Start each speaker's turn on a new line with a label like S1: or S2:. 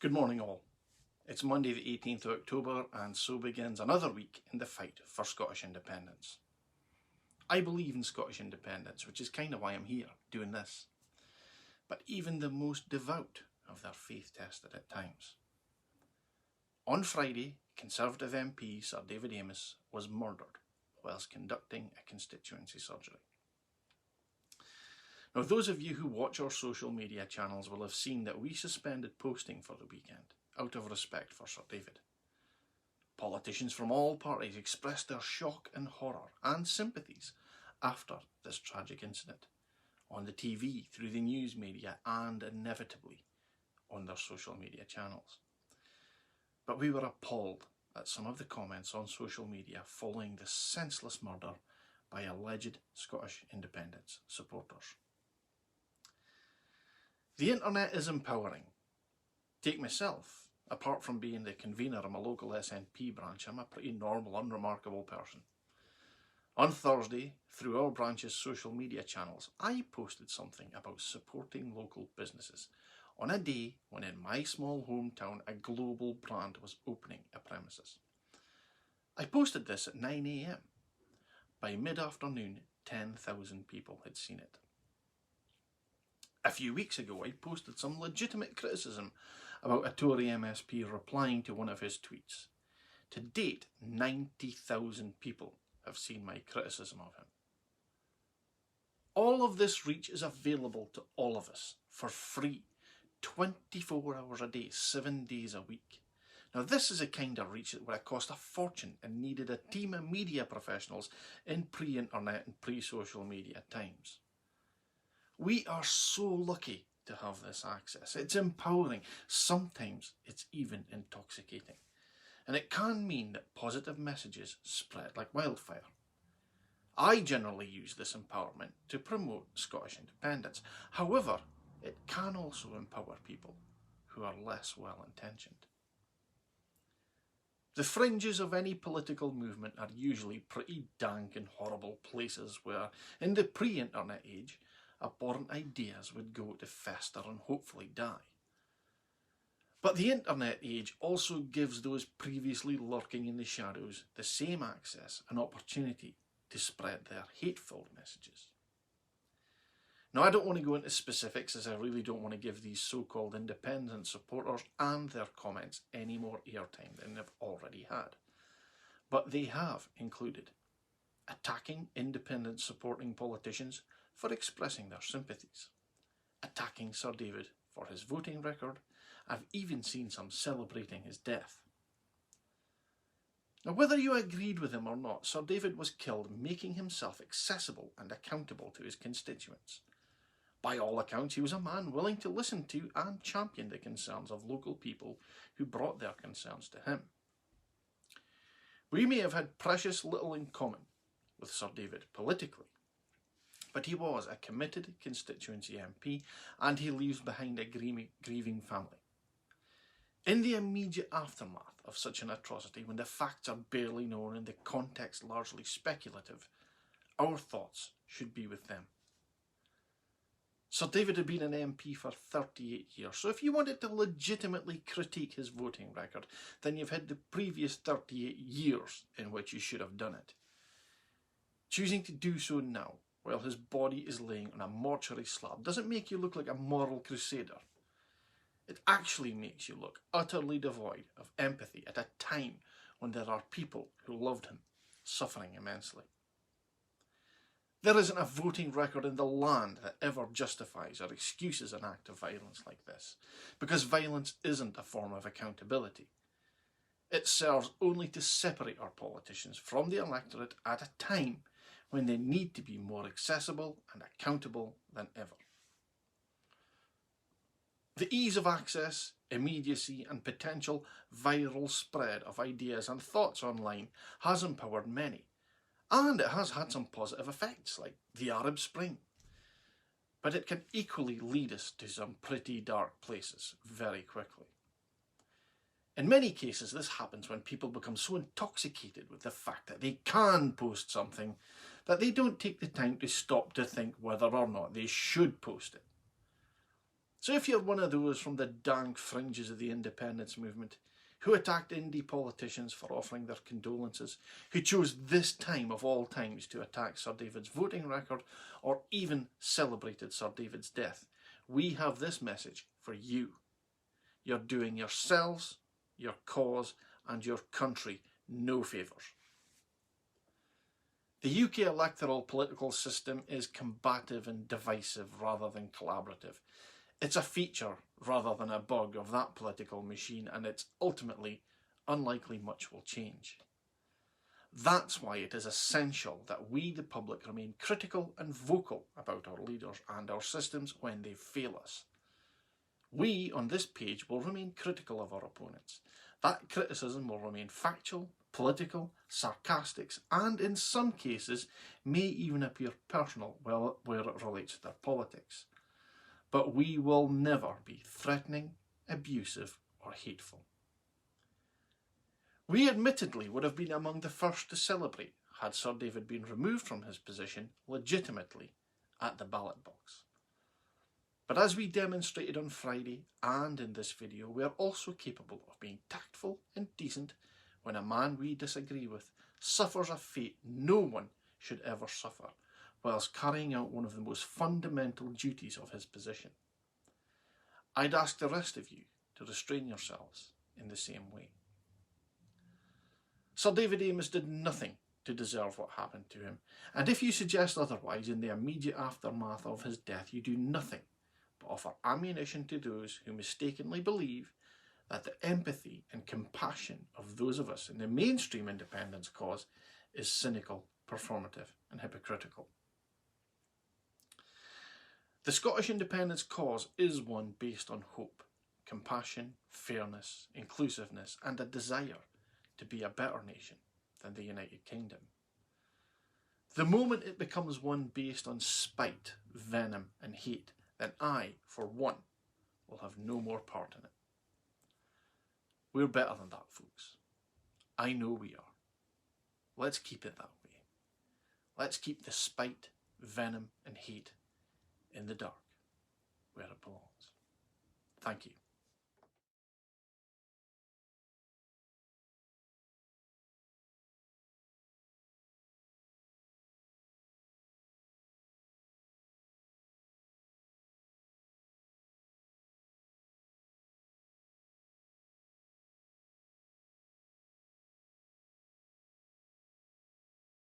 S1: Good morning all. It's Monday the 18th of October and so begins another week in the fight for Scottish independence. I believe in Scottish independence, which is kind of why I'm here doing this. But even the most devout of their faith tested at times. On Friday, Conservative MP Sir David Amess was murdered whilst conducting a constituency surgery. Now, those of you who watch our social media channels will have seen that we suspended posting for the weekend, out of respect for Sir David. Politicians from all parties expressed their shock and horror and sympathies after this tragic incident, on the TV, through the news media and inevitably on their social media channels. But we were appalled at some of the comments on social media following the senseless murder by alleged Scottish independence supporters. The internet is empowering. Take myself. Apart from being the convener of my local SNP branch, I'm a pretty normal, unremarkable person. On Thursday, through our branch's social media channels, I posted something about supporting local businesses on a day when in my small hometown a global brand was opening a premises. I posted this at 9 AM. By mid-afternoon, 10,000 people had seen it. A few weeks ago, I posted some legitimate criticism about a Tory MSP replying to one of his tweets. To date, 90,000 people have seen my criticism of him. All of this reach is available to all of us for free, 24 hours a day, 7 days a week. Now, this is a kind of reach that would have cost a fortune and needed a team of media professionals in pre-internet and pre-social media times. We are so lucky to have this access. It's empowering. Sometimes it's even intoxicating. And it can mean that positive messages spread like wildfire. I generally use this empowerment to promote Scottish independence. However, it can also empower people who are less well-intentioned. The fringes of any political movement are usually pretty dank and horrible places where, in the pre-internet age, abhorrent ideas would go to fester and hopefully die. But the internet age also gives those previously lurking in the shadows the same access and opportunity to spread their hateful messages. Now, I don't want to go into specifics, as I really don't want to give these so-called independent supporters and their comments any more airtime than they've already had. But they have included attacking independent supporting politicians for expressing their sympathies, attacking Sir David for his voting record. I've even seen some celebrating his death. Now, whether you agreed with him or not, Sir David was killed making himself accessible and accountable to his constituents. By all accounts, he was a man willing to listen to and champion the concerns of local people who brought their concerns to him. We may have had precious little in common with Sir David politically, but he was a committed constituency MP and he leaves behind a grieving family. In the immediate aftermath of such an atrocity, when the facts are barely known and the context largely speculative, our thoughts should be with them. Sir David had been an MP for 38 years, so if you wanted to legitimately critique his voting record, then you've had the previous 38 years in which you should have done it. Choosing to do so now, while his body is laying on a mortuary slab, doesn't make you look like a moral crusader. It actually makes you look utterly devoid of empathy at a time when there are people who loved him suffering immensely. There isn't a voting record in the land that ever justifies or excuses an act of violence like this, because violence isn't a form of accountability. It serves only to separate our politicians from the electorate at a time when they need to be more accessible and accountable than ever. The ease of access, immediacy and potential viral spread of ideas and thoughts online has empowered many, and it has had some positive effects like the Arab Spring. But it can equally lead us to some pretty dark places very quickly. In many cases, this happens when people become so intoxicated with the fact that they can post something that they don't take the time to stop to think whether or not they should post it. So if you're one of those from the dank fringes of the independence movement who attacked Indy politicians for offering their condolences, who chose this time of all times to attack Sir David's voting record, or even celebrated Sir David's death, we have this message for you. You're doing yourselves, your cause, and your country no favours. The UK electoral political system is combative and divisive rather than collaborative. It's a feature rather than a bug of that political machine, and it's ultimately unlikely much will change. That's why it is essential that we, the public, remain critical and vocal about our leaders and our systems when they fail us. We, on this page, will remain critical of our opponents. That criticism will remain factual, political, sarcastic, and in some cases may even appear personal where it relates to their politics. But we will never be threatening, abusive, or hateful. We admittedly would have been among the first to celebrate had Sir David been removed from his position legitimately at the ballot box. But as we demonstrated on Friday and in this video, we are also capable of being tactful and decent when a man we disagree with suffers a fate no one should ever suffer, whilst carrying out one of the most fundamental duties of his position. I'd ask the rest of you to restrain yourselves in the same way. Sir David Amess did nothing to deserve what happened to him, and if you suggest otherwise in the immediate aftermath of his death, you do nothing but offer ammunition to those who mistakenly believe that the empathy and compassion of those of us in the mainstream independence cause is cynical, performative, and hypocritical. The Scottish independence cause is one based on hope, compassion, fairness, inclusiveness, and a desire to be a better nation than the United Kingdom. The moment it becomes one based on spite, venom, and hate, then I, for one, will have no more part in it. We're better than that, folks. I know we are. Let's keep it that way. Let's keep the spite, venom, and hate in the dark, where it belongs. Thank you.